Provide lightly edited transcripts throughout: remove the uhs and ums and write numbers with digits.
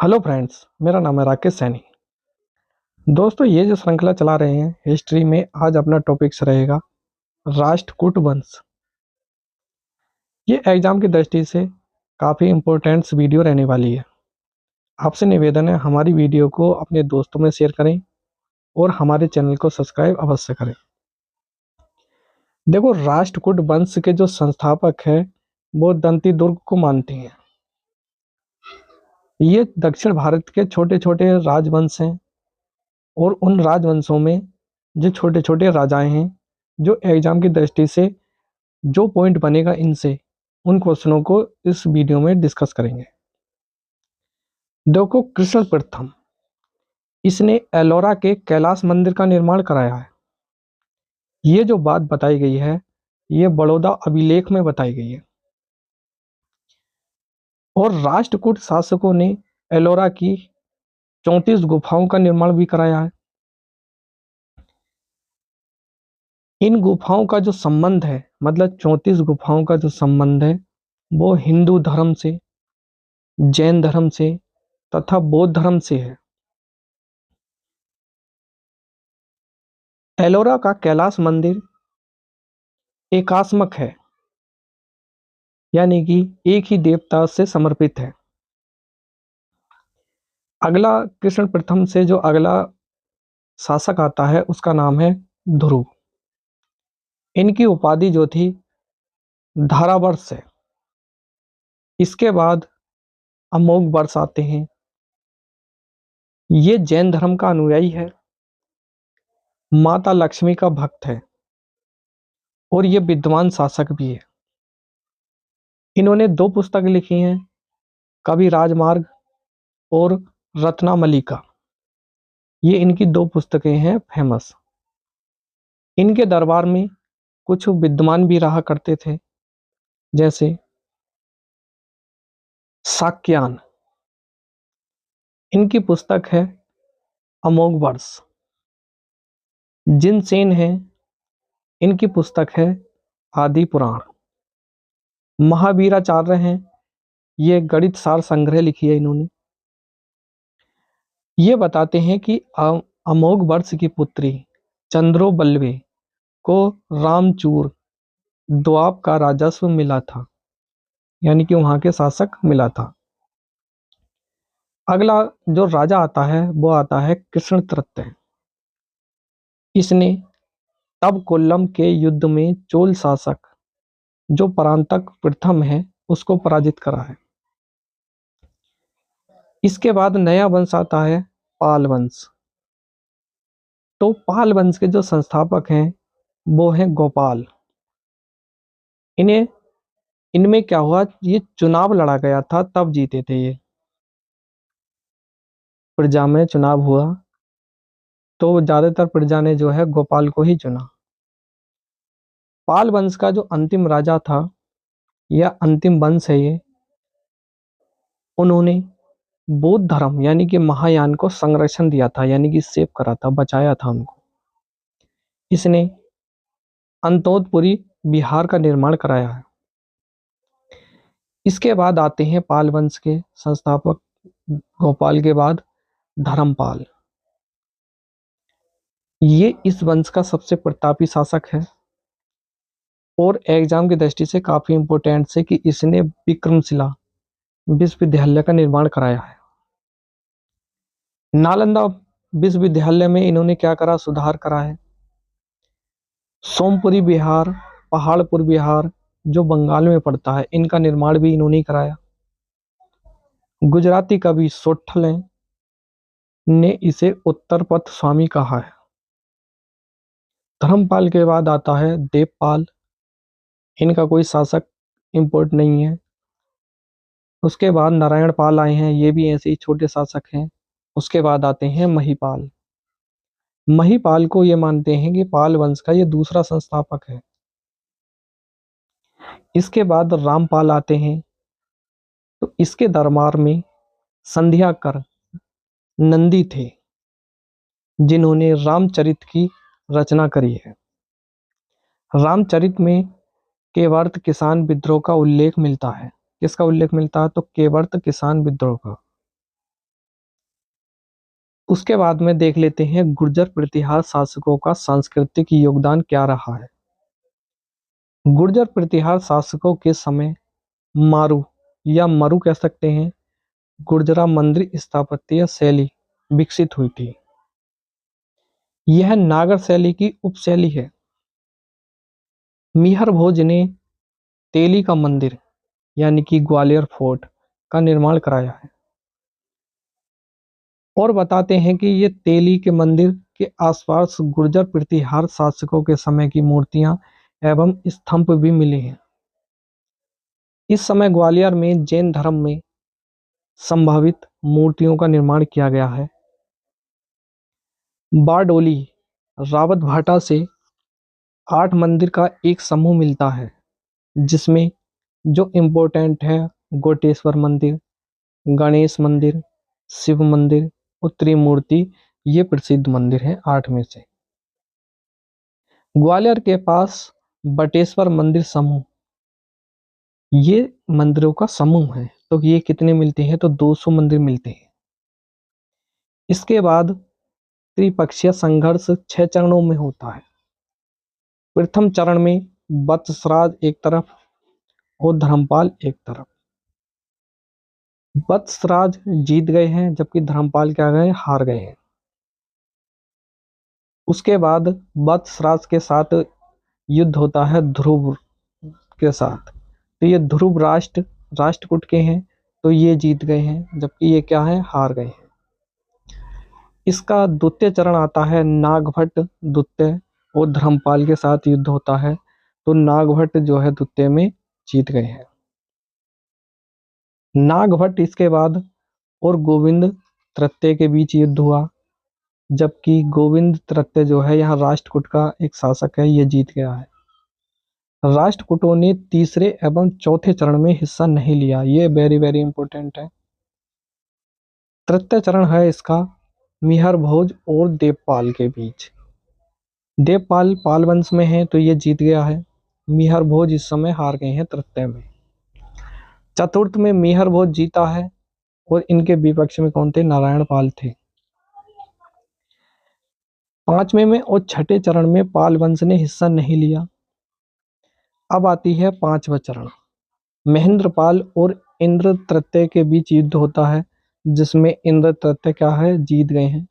Hello friends, मेरा नाम है राकेश सैनी। दोस्तों, ये जो श्रृंखला चला रहे हैं हिस्ट्री में, आज अपना टॉपिक्स रहेगा राष्ट्रकूट वंश। ये एग्जाम की दृष्टि से काफ़ी इम्पोर्टेंट वीडियो रहने वाली है। आपसे निवेदन है, हमारी वीडियो को अपने दोस्तों में शेयर करें और हमारे चैनल को सब्सक्राइब अवश्य करें। देखो, राष्ट्रकूट वंश के जो संस्थापक है वो दंती दुर्ग को मानते हैं। ये दक्षिण भारत के छोटे छोटे राजवंश हैं और उन राजवंशों में जो छोटे छोटे राजाएं हैं, जो एग्जाम की दृष्टि से जो पॉइंट बनेगा इनसे, उन क्वेश्चनों को इस वीडियो में डिस्कस करेंगे। देखो, कृष्ण प्रथम, इसने एलोरा के कैलाश मंदिर का निर्माण कराया है। ये जो बात बताई गई है ये बड़ौदा अभिलेख में बताई गई है। और राष्ट्रकूट शासकों ने एलोरा की 34 गुफाओं का निर्माण भी कराया है। इन गुफाओं का जो संबंध है, मतलब 34 गुफाओं का जो संबंध है, वो हिंदू धर्म से, जैन धर्म से तथा बौद्ध धर्म से है। एलोरा का कैलाश मंदिर एकात्मक है, यानी कि एक ही देवता से समर्पित है। अगला कृष्ण प्रथम से जो अगला शासक आता है उसका नाम है ध्रुव। इनकी उपाधि जो थी धारावर्ष है। इसके बाद अमोघ वर्ष आते हैं। ये जैन धर्म का अनुयायी है, माता लक्ष्मी का भक्त है और ये विद्वान शासक भी है। इन्होंने 2 पुस्तक लिखी हैं, कवि राजमार्ग और रत्नामलिका। ये इनकी 2 पुस्तकें हैं फेमस। इनके दरबार में कुछ विद्वान भी रहा करते थे, जैसे साक्यान। इनकी पुस्तक है अमोघ वर्ष। जिनसेन है, इनकी पुस्तक है आदि पुराण। महावीराचार्य हैं, ये गणित सार संग्रह लिखी है इन्होंने। ये बताते हैं कि अमोघ वर्ष की पुत्री चंद्रोबल्वे को रामचूर द्वाप का राजस्व मिला था, यानी कि वहां के शासक मिला था। अगला जो राजा आता है वो आता है कृष्ण तृतीय। इसने तब कोल्लम के युद्ध में चोल शासक जो परांतक प्रथम है उसको पराजित करा है। इसके बाद नया वंश आता है पाल वंश। तो पाल वंश के जो संस्थापक हैं वो हैं गोपाल। इनमें क्या हुआ, ये चुनाव लड़ा गया था तब जीते थे। ये प्रजा में चुनाव हुआ तो ज्यादातर प्रजा ने जो है गोपाल को ही चुना। पाल वंश का जो अंतिम राजा था या अंतिम वंश है ये, उन्होंने बौद्ध धर्म यानी कि महायान को संरक्षण दिया था, यानी कि सेव करा था, बचाया था उनको। इसने अंतोदपुरी बिहार का निर्माण कराया है। इसके बाद आते हैं पाल वंश के संस्थापक गोपाल के बाद धर्मपाल। ये इस वंश का सबसे प्रतापी शासक है और एग्जाम की दृष्टि से काफी इंपॉर्टेंट है कि इसने विक्रमशिला विश्वविद्यालय का निर्माण कराया है। नालंदा विश्वविद्यालय में इन्होंने क्या करा, सुधार करा है। सोमपुरी बिहार, पहाड़पुर बिहार जो बंगाल में पड़ता है, इनका निर्माण भी इन्होंने कराया। गुजराती कवि सोठले ने इसे उत्तर पथ स्वामी कहा है। धर्मपाल के बाद आता है देवपाल। इनका कोई शासक इंपोर्ट नहीं है। उसके बाद नारायण पाल आए हैं, ये भी ऐसे ही छोटे शासक हैं। उसके बाद आते हैं महिपाल। महिपाल को ये मानते हैं कि पाल वंश का ये दूसरा संस्थापक है। इसके बाद रामपाल आते हैं। तो इसके दरबार में संध्याकर नंदी थे जिन्होंने रामचरित की रचना करी है। रामचरित में केवर्त किसान विद्रोह का उल्लेख मिलता है। किसका उल्लेख मिलता है, तो केवर्त किसान विद्रोह का। उसके बाद में देख लेते हैं गुर्जर प्रतिहार शासकों का सांस्कृतिक योगदान क्या रहा है। गुर्जर प्रतिहार शासकों के समय मारू या मरु कह सकते हैं गुर्जरा मंदिर स्थापत्य शैली विकसित हुई थी। यह नागर शैली की उपशैली है। मिहर भोज ने तेली का मंदिर यानी कि ग्वालियर फोर्ट का निर्माण कराया है। और बताते हैं कि ये तेली के मंदिर के आसपास गुर्जर प्रतिहार शासकों के समय की मूर्तियां एवं स्तंभ भी मिले हैं। इस समय ग्वालियर में जैन धर्म में संभावित मूर्तियों का निर्माण किया गया है। बारडोली रावत भाटा से 8 मंदिर का एक समूह मिलता है, जिसमें जो इम्पोर्टेंट है गोटेश्वर मंदिर, गणेश मंदिर, शिव मंदिर और त्रिमूर्ति, ये प्रसिद्ध मंदिर हैं 8 में से। ग्वालियर के पास बटेश्वर मंदिर समूह, ये मंदिरों का समूह है। तो ये कितने मिलते हैं? तो 200 मंदिर मिलते हैं। इसके बाद त्रिपक्षीय संघर्ष 6 चरणों में होता है। प्रथम चरण में वत्सराज एक तरफ और धर्मपाल एक तरफ। वत्सराज जीत गए हैं जबकि धर्मपाल क्या गए? हार गए हैं। उसके बाद वत्सराज के साथ युद्ध होता है ध्रुव के साथ। तो ये ध्रुव राष्ट्रकूट के हैं, तो ये जीत गए हैं जबकि ये क्या है? हार गए हैं। इसका द्वितीय चरण आता है नागभट्ट द्वितीय और धर्मपाल के साथ युद्ध होता है, तो नागभट्ट जो है द्वितीय में जीत गए हैं। नागभट्ट इसके बाद और गोविंद तृतीय के बीच युद्ध हुआ, जबकि गोविंद तृतीय जो है यहाँ राष्ट्रकूट का एक शासक है, ये जीत गया है। राष्ट्रकूटों ने तीसरे एवं चौथे चरण में हिस्सा नहीं लिया, ये वेरी वेरी इंपॉर्टेंट है। तृतीय चरण है इसका मिहर भोज और देवपाल के बीच। देवपाल पाल वंश में है तो ये जीत गया है। मिहर भोज इस समय हार गए हैं तृतीय में। चतुर्थ में मिहर भोज जीता है और इनके विपक्ष में कौन थे? नारायण पाल थे। पांचवें में और छठे चरण में पाल वंश ने हिस्सा नहीं लिया। अब आती है पांचवा चरण। महेंद्रपाल और इंद्र तृतीय के बीच युद्ध होता है, जिसमें इंद्र तृतीय क्या है? जीत गए हैं।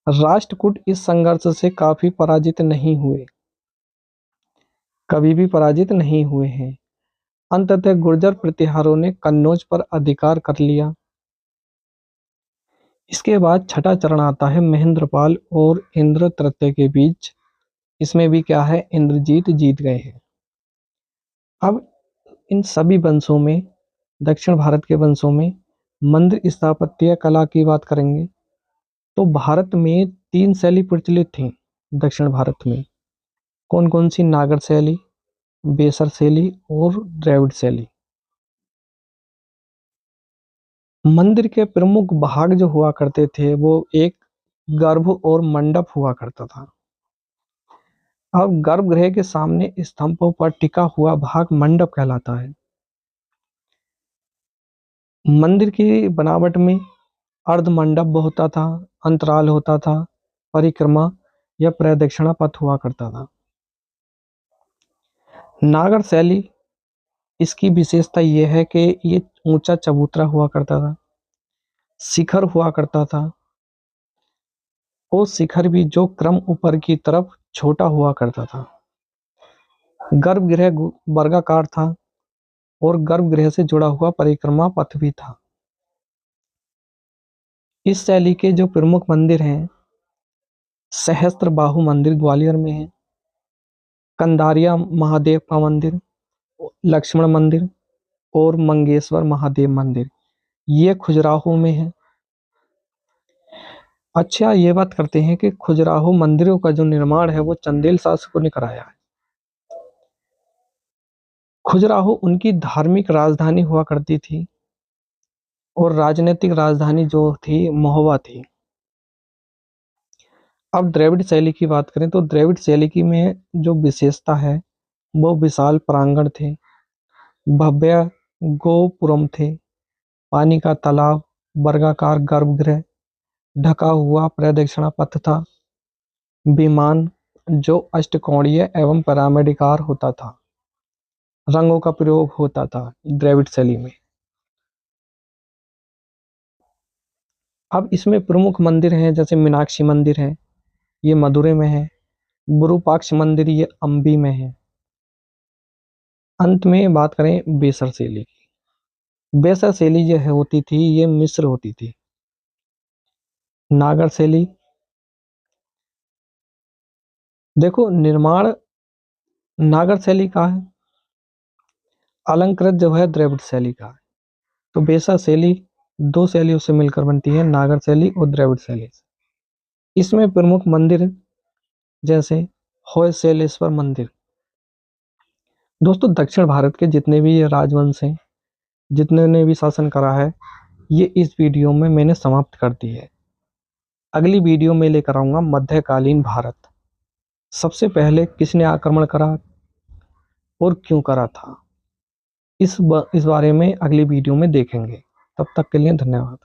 राष्ट्रकूट इस संघर्ष से काफी पराजित नहीं हुए, कभी भी पराजित नहीं हुए हैं। अंततः गुर्जर प्रतिहारों ने कन्नौज पर अधिकार कर लिया। इसके बाद छठा चरण आता है महेंद्रपाल और इंद्र तृतीय के बीच। इसमें भी क्या है? इंद्रजीत जीत गए हैं। अब इन सभी वंशों में, दक्षिण भारत के वंशों में मंदिर स्थापत्य कला की बात करेंगे तो भारत में 3 शैली प्रचलित थी। दक्षिण भारत में कौन कौन सी? नागर शैली, बेसर शैली और द्रविड़ शैली। मंदिर के प्रमुख भाग जो हुआ करते थे वो एक गर्भ और मंडप हुआ करता था। अब गर्भगृह के सामने स्तंभों पर टिका हुआ भाग मंडप कहलाता है। मंदिर की बनावट में अर्ध मंडप होता था, अंतराल होता था, परिक्रमा या प्रदक्षिणा पथ हुआ करता था। नागर शैली, इसकी विशेषता यह है कि ये ऊंचा चबूतरा हुआ करता था, शिखर हुआ करता था, और शिखर भी जो क्रम ऊपर की तरफ छोटा हुआ करता था। गर्भगृह वर्गाकार था और गर्भगृह से जुड़ा हुआ परिक्रमा पथ भी था। इस शैली के जो प्रमुख मंदिर हैं, सहस्त्र बाहु मंदिर ग्वालियर में है, कंदारिया महादेव का मंदिर, लक्ष्मण मंदिर और मंगेश्वर महादेव मंदिर, ये खजुराहो में है। अच्छा, ये बात करते हैं कि खजुराहो मंदिरों का जो निर्माण है वो चंदेल शासकों ने कराया है। खजुराहो उनकी धार्मिक राजधानी हुआ करती थी और राजनीतिक राजधानी जो थी महोबा थी। अब द्रविड़ शैली की बात करें तो द्रविड़ शैली की में जो विशेषता है वो विशाल प्रांगण थे, भव्य गोपुरम थे, पानी का तालाब, वर्गाकार गर्भगृह, ढका हुआ प्रदक्षिणा पथ था। विमान जो अष्टकोणीय एवं पिरामिडाकार होता था। रंगों का प्रयोग होता था द्रविड़ शैली में। अब इसमें प्रमुख मंदिर हैं, जैसे मीनाक्षी मंदिर है, ये मदुरै में है। विरूपाक्ष मंदिर ये अम्बी में है। अंत में बात करें बेसर शैली की। बेसर शैली जो है होती थी, ये मिस्र होती थी। नागर शैली, देखो निर्माण नागर शैली का है, अलंकृत जो है द्रविड़ शैली का है। तो बेसर शैली दो शैलियों से मिलकर बनती है, नागर शैली और द्रविड़ शैली। इसमें प्रमुख मंदिर जैसे होयसलेश्वर मंदिर। दोस्तों दक्षिण भारत के जितने भी ये राजवंश हैं, जितने ने भी शासन करा है, ये इस वीडियो में मैंने समाप्त कर दी है। अगली वीडियो में लेकर आऊंगा मध्यकालीन भारत। सबसे पहले किसने आक्रमण करा और क्यों करा था, इस बारे में अगली वीडियो में देखेंगे। तब तक के लिए धन्यवाद।